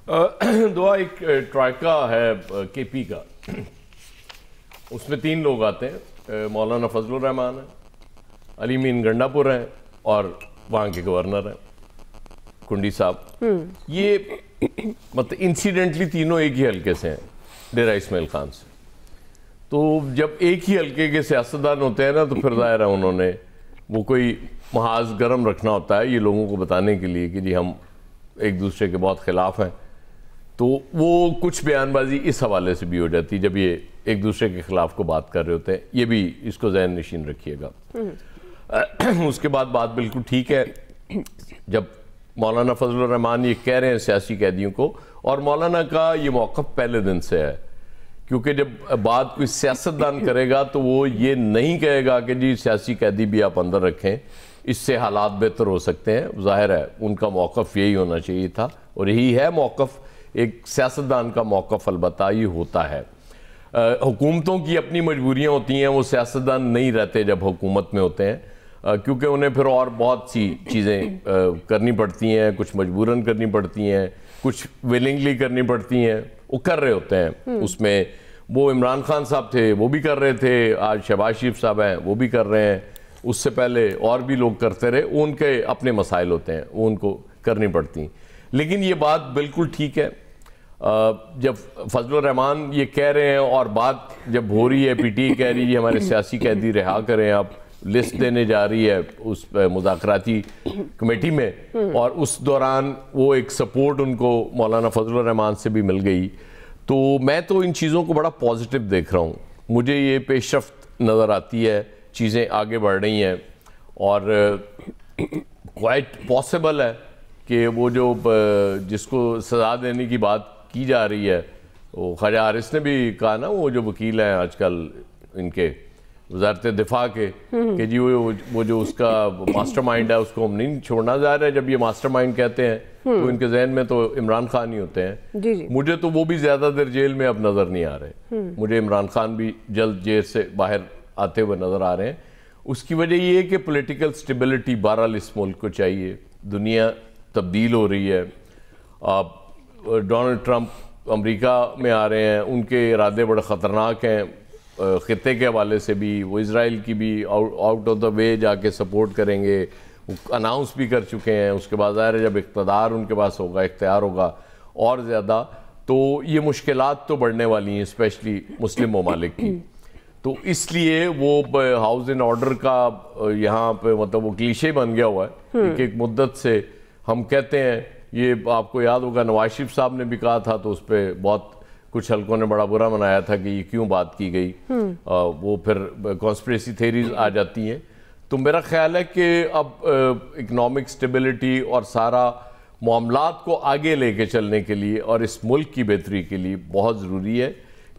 دعا ایک ٹرائکا ہے کے پی کا، اس میں 3 لوگ آتے ہیں، مولانا فضل الرحمان ہیں، علی مین گنڈا پور ہیں اور وہاں کے گورنر ہیں کنڈی صاحب. یہ مطلب انسیڈنٹلی تینوں ایک ہی حلقے سے ہیں، ڈیرہ اسماعیل خان سے. تو جب ایک ہی حلقے کے سیاستدان ہوتے ہیں نا تو پھر ظاہر ہے انہوں نے وہ کوئی محاذ گرم رکھنا ہوتا ہے یہ لوگوں کو بتانے کے لیے کہ جی ہم ایک دوسرے کے بہت خلاف ہیں. تو وہ کچھ بیان بازی اس حوالے سے بھی ہو جاتی جب یہ ایک دوسرے کے خلاف کو بات کر رہے ہوتے ہیں. یہ بھی اس کو ذہن نشین رکھیے گا. اس کے بعد بات بالکل ٹھیک ہے جب مولانا فضل الرحمان یہ کہہ رہے ہیں سیاسی قیدیوں کو، اور مولانا کا یہ موقف پہلے دن سے ہے، کیونکہ جب بات کوئی سیاستدان کرے گا تو وہ یہ نہیں کہے گا کہ جی سیاسی قیدی بھی آپ اندر رکھیں، اس سے حالات بہتر ہو سکتے ہیں. ظاہر ہے ان کا موقف یہی ہونا چاہیے تھا اور یہی ہے موقف. ایک سیاستدان کا موقف البتہ یہ ہوتا ہے. حکومتوں کی اپنی مجبوریاں ہوتی ہیں، وہ سیاستدان نہیں رہتے جب حکومت میں ہوتے ہیں، کیونکہ انہیں پھر اور بہت سی چیزیں کرنی پڑتی ہیں، کچھ مجبوراً کرنی پڑتی ہیں، کچھ ویلنگلی کرنی پڑتی ہیں. وہ کر رہے ہوتے ہیں. اس میں وہ عمران خان صاحب تھے وہ بھی کر رہے تھے، آج شہباز شریف صاحب ہیں وہ بھی کر رہے ہیں، اس سے پہلے اور بھی لوگ کرتے رہے. ان کے اپنے مسائل ہوتے ہیں، وہ ان کو کرنی پڑتی ہیں. لیکن یہ بات بالکل ٹھیک ہے جب فضل الرحمان یہ کہہ رہے ہیں اور بات جب ہو رہی ہے، پی ٹی اے کہہ رہی ہے ہمارے سیاسی قیدی رہا کریں، آپ لسٹ دینے جا رہی ہے اس مذاکراتی کمیٹی میں، اور اس دوران وہ ایک سپورٹ ان کو مولانا فضل الرحمان سے بھی مل گئی. تو میں تو ان چیزوں کو بڑا پازیٹیو دیکھ رہا ہوں. مجھے یہ پیش رفت نظر آتی ہے، چیزیں آگے بڑھ رہی ہیں، اور کوائٹ پاسبل ہے کہ وہ جو جس کو سزا دینے کی بات کی جا رہی ہے، وہ خواجہ حارث نے بھی کہا نا، وہ جو وکیل ہیں آج کل ان کے وزارت دفاع کے، کہ جی وہ جو اس کا ماسٹر مائنڈ ہے اس کو ہم نہیں چھوڑنا. جا رہا ہے جب یہ ماسٹر مائنڈ کہتے ہیں تو ان کے ذہن میں تو عمران خان ہی ہوتے ہیں. مجھے تو وہ بھی زیادہ دیر جیل میں اب نظر نہیں آ رہے. مجھے عمران خان بھی جلد جیل سے باہر آتے ہوئے نظر آ رہے ہیں. اس کی وجہ یہ ہے کہ پولیٹیکل سٹیبلٹی بہرحال اس ملک کو چاہیے. دنیا تبدیل ہو رہی ہے. ڈونلڈ ٹرمپ امریکہ میں آ رہے ہیں، ان کے ارادے بڑے خطرناک ہیں خطے کے حوالے سے بھی. وہ اسرائیل کی بھی آؤٹ آف دا وے جا کے سپورٹ کریں گے، وہ اناؤنس بھی کر چکے ہیں. اس کے بعد ظاہر ہے جب اقتدار ان کے پاس ہوگا، اختیار ہوگا اور زیادہ، تو یہ مشکلات تو بڑھنے والی ہیں اسپیشلی مسلم ممالک کی. تو اس لیے وہ ہاؤس ان آرڈر کا یہاں پہ مطلب وہ کلیشے بن گیا ہوا ہے. ایک مدت سے ہم کہتے ہیں، یہ آپ کو یاد ہوگا نواز شریف صاحب نے بھی کہا تھا تو اس پہ بہت کچھ حلقوں نے بڑا برا منایا تھا کہ یہ کیوں بات کی گئی. وہ پھر کانسپریسی تھیریز آ جاتی ہیں. تو میرا خیال ہے کہ اب اکنامک سٹیبلٹی اور سارا معاملات کو آگے لے کے چلنے کے لیے اور اس ملک کی بہتری کے لیے بہت ضروری ہے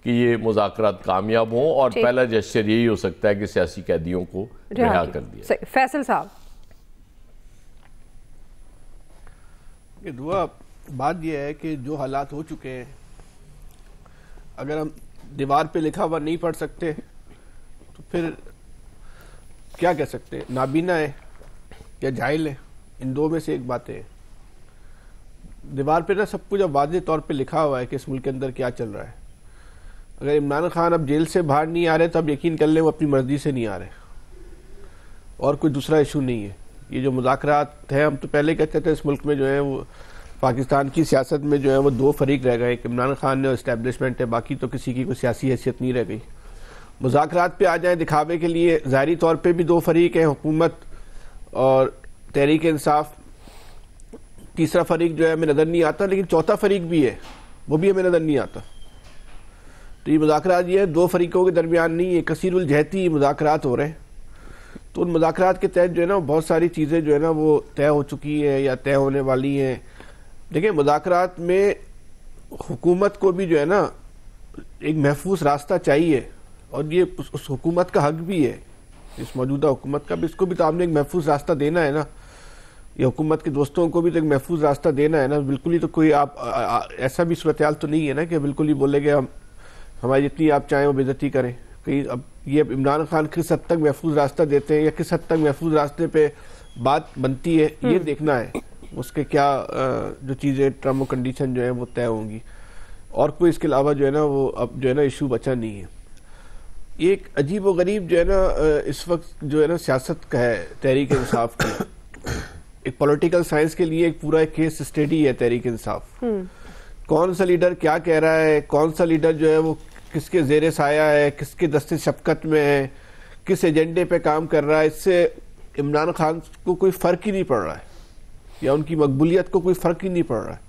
کہ یہ مذاکرات کامیاب ہوں، اور پہلا جسچر یہی ہو سکتا ہے کہ سیاسی قیدیوں کو رہا کر دیا. فیصل صاحب، یہ دعا بات یہ ہے کہ جو حالات ہو چکے ہیں، اگر ہم دیوار پہ لکھا ہوا نہیں پڑھ سکتے تو پھر کیا کہہ سکتے ہیں؟ نابینا ہے یا جاہل ہے، ان دو میں سے ایک بات ہے. دیوار پہ نا سب کچھ اب واضح طور پہ لکھا ہوا ہے کہ اس ملک کے اندر کیا چل رہا ہے. اگر عمران خان اب جیل سے باہر نہیں آ رہے تو اب یقین کر لیں وہ اپنی مرضی سے نہیں آ رہے، اور کوئی دوسرا ایشو نہیں ہے. یہ جو مذاکرات ہیں، ہم تو پہلے کہتے تھے اس ملک میں جو ہے وہ پاکستان کی سیاست میں جو ہے وہ 2 فریق رہ گئے، ایک عمران خان نے اور اسٹیبلشمنٹ ہے، باقی تو کسی کی کوئی سیاسی حیثیت نہیں رہ گئی. مذاکرات پہ آ جائیں دکھاوے کے لیے، ظاہری طور پہ بھی 2 فریق ہیں، حکومت اور تحریک انصاف. تیسرا فریق جو ہے ہمیں نظر نہیں آتا، لیکن چوتھا فریق بھی ہے، وہ بھی ہمیں نظر نہیں آتا. تو یہ مذاکرات یہ ہے 2 فریقوں کے درمیان نہیں، یہ کثیر الجہتی مذاکرات ہو رہے ہیں. تو ان مذاکرات کے تحت جو ہے نا بہت ساری چیزیں جو ہے نا وہ طے ہو چکی ہیں یا طے ہونے والی ہیں. دیکھیں مذاکرات میں حکومت کو بھی جو ہے نا ایک محفوظ راستہ چاہیے، اور یہ اس حکومت کا حق بھی ہے، اس موجودہ حکومت کا بھی. اس کو بھی تو آپ نے ایک محفوظ راستہ دینا ہے نا، یہ حکومت کے دوستوں کو بھی تو ایک محفوظ راستہ دینا ہے نا. بالکل ہی تو کوئی آپ ایسا بھی صورتحال تو نہیں ہے نا کہ بالکل ہی بولے گے ہماری جتنی آپ چاہیں وہ بے عزتی کریں. کہیں اب یہ عمران خان کس حد تک محفوظ راستہ دیتے ہیں یا کس حد تک محفوظ راستے پہ بات بنتی ہے، یہ دیکھنا ہے. اس کے کیا جو چیزیں ٹرم و کنڈیشن جو ہے وہ طے ہوں گی، اور کوئی اس کے علاوہ جو ہے نا وہ اب جو ہے نا ایشو بچا نہیں ہے. یہ ایک عجیب و غریب جو ہے نا اس وقت جو ہے نا سیاست کا ہے تحریک انصاف کی. ایک پولیٹیکل سائنس کے لیے ایک پورا ایک کیس اسٹڈی ہے تحریک انصاف. کون سا لیڈر کیا کہہ رہا ہے، کون سا لیڈر جو ہے وہ کس کے زیر سایہ ہے، کس کے دست شفقت میں ہے، کس ایجنڈے پہ کام کر رہا ہے، اس سے عمران خان کو کوئی فرق ہی نہیں پڑ رہا ہے، یا ان کی مقبولیت کو کوئی فرق ہی نہیں پڑ رہا ہے.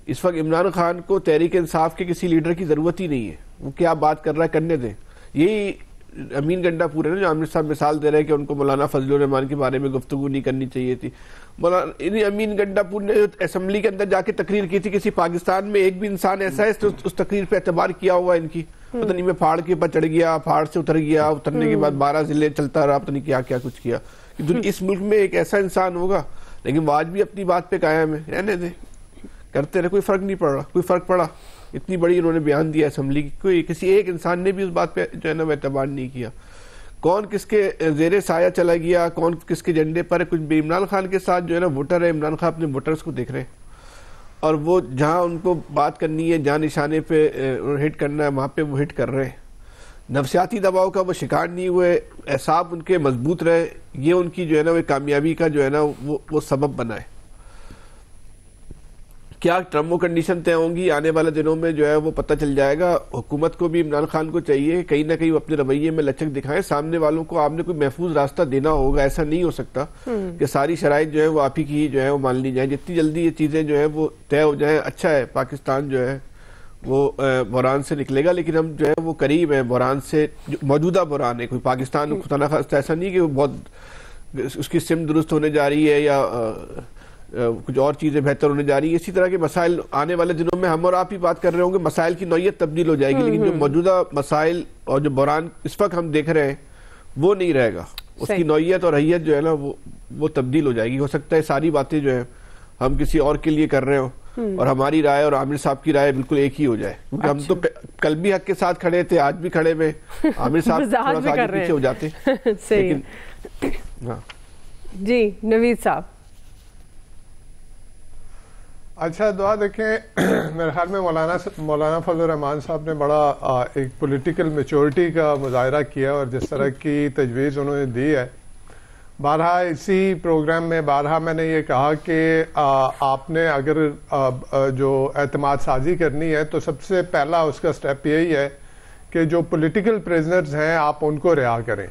اس وقت عمران خان کو تحریک انصاف کے کسی لیڈر کی ضرورت ہی نہیں ہے. وہ کیا بات کر رہا ہے کرنے دیں. یہی امین گنڈا پور ہے نا جو عامر صاحب مثال دے رہے ہیں کہ ان کو مولانا فضل الرحمان کے بارے میں گفتگو نہیں کرنی چاہیے تھی. امین گنڈا پور نے اسمبلی کے اندر جا کے تقریر کی تھی. کسی پاکستان میں ایک بھی انسان ایسا ہے اس تقریر پہ اعتبار کیا ہوا ان کی؟ پتہ نہیں میں پہاڑ کے اوپر چڑھ گیا، پہاڑ سے اتر گیا، اترنے کے بعد 12 ضلع چلتا رہا، پتہ نہیں کیا کیا کچھ کیا. اس ملک میں ایک ایسا انسان ہوگا؟ لیکن وہ آج بھی اپنی بات پہ قائم ہے. رہنے دیں، کرتے رہے، کوئی فرق نہیں پڑ رہا. کوئی فرق پڑا؟ اتنی بڑی انہوں نے بیان دیا اسمبلی کی، کوئی کسی ایک انسان نے بھی اس بات پہ جو ہے نا اعتبار نہیں کیا. کون کس کے زیر سایہ چلا گیا، کون کس کے جھنڈے پر ہے. کچھ بھی عمران خان کے ساتھ جو ہے نا ووٹر ہے، عمران خان اپنے ووٹرز کو دیکھ رہے ہیں، اور وہ جہاں ان کو بات کرنی ہے، جہاں نشانے پہ ہٹ کرنا ہے، وہاں پہ وہ ہٹ کر رہے ہیں. نفسیاتی دباؤ کا وہ شکار نہیں ہوئے، اعصاب ان کے مضبوط رہے. یہ ان کی جو ہے نا وہ کامیابی کا جو ہے نا وہ سبب بنا ہے. کیا ٹرم و کنڈیشن طے ہوں گی آنے والے دنوں میں جو ہے وہ پتہ چل جائے گا. حکومت کو بھی عمران خان کو چاہیے کہیں نہ کہیں اپنے رویے میں لچک دکھائیں. سامنے والوں کو آپ نے کوئی محفوظ راستہ دینا ہوگا. ایسا نہیں ہو سکتا کہ ساری شرائط جو ہے وہ آپ ہی کی جو ہے وہ مان لی جائیں. جتنی جلدی یہ چیزیں جو ہے وہ طے ہو جائیں اچھا ہے. پاکستان جو ہے وہ بحران سے نکلے گا. لیکن ہم جو ہے وہ قریب ہیں بحران سے. موجودہ بحران ہے، کوئی پاکستان خدا نخواستہ ایسا نہیں کہ وہ بہت اس کی سمت درست ہونے جا رہی ہے یا کچھ اور چیزیں بہتر ہونے جا رہی ہے. اسی طرح کے مسائل آنے والے دنوں میں ہم اور آپ ہی بات کر رہے ہوں گے. مسائل کی نوعیت تبدیل ہو جائے گی، لیکن جو موجودہ مسائل اور جو بحران اس وقت ہم دیکھ رہے ہیں وہ نہیں رہے گا. اس کی نوعیت اور حیت جو ہے نا وہ تبدیل ہو جائے گی. ہو سکتا ہے ساری باتیں جو ہے ہم کسی اور کے لیے کر رہے ہوں اور ہماری رائے اور عامر صاحب کی رائے بالکل ایک ہی ہو جائے. کیونکہ ہم تو کل بھی حق کے ساتھ کھڑے تھے، آج بھی کھڑے میں. عامر صاحب تھوڑا سا آگے پیچھے ہو جاتے. جی نوید صاحب. اچھا دعا دیکھیں، میرے خیال میں مولانا فضل الرحمان صاحب نے بڑا ایک پولیٹیکل میچورٹی کا مظاہرہ کیا، اور جس طرح کی تجویز انہوں نے دی ہے. بارہا اسی پروگرام میں میں نے یہ کہا کہ آپ نے اگر جو اعتماد سازی کرنی ہے تو سب سے پہلا اس کا سٹیپ یہی ہے کہ جو پولیٹیکل پریزنرز ہیں آپ ان کو رہا کریں.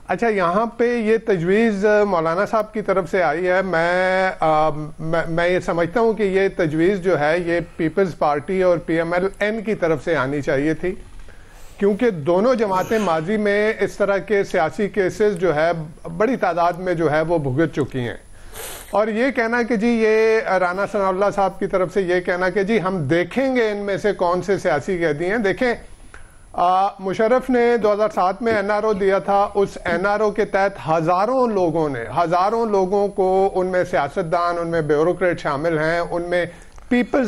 اچھا یہاں پہ یہ تجویز مولانا صاحب کی طرف سے آئی ہے. میں یہ سمجھتا ہوں کہ یہ تجویز جو ہے یہ پیپلز پارٹی اور PMLN کی طرف سے آنی چاہیے تھی، کیونکہ دونوں جماعتیں ماضی میں اس طرح کے سیاسی کیسز جو ہے بڑی تعداد میں جو ہے وہ بھگت چکی ہیں. اور یہ کہنا کہ جی یہ رانا ثناء اللہ صاحب کی طرف سے یہ کہنا کہ جی ہم دیکھیں گے ان میں سے کون سے سیاسی قیدی ہیں. دیکھیں مشرف نے 2007 میں NRO دیا تھا. اس NRO کے تحت ہزاروں لوگوں کو، ان میں سیاستدان، ان میں بیوروکریٹ شامل ہیں، ان میں پیپلز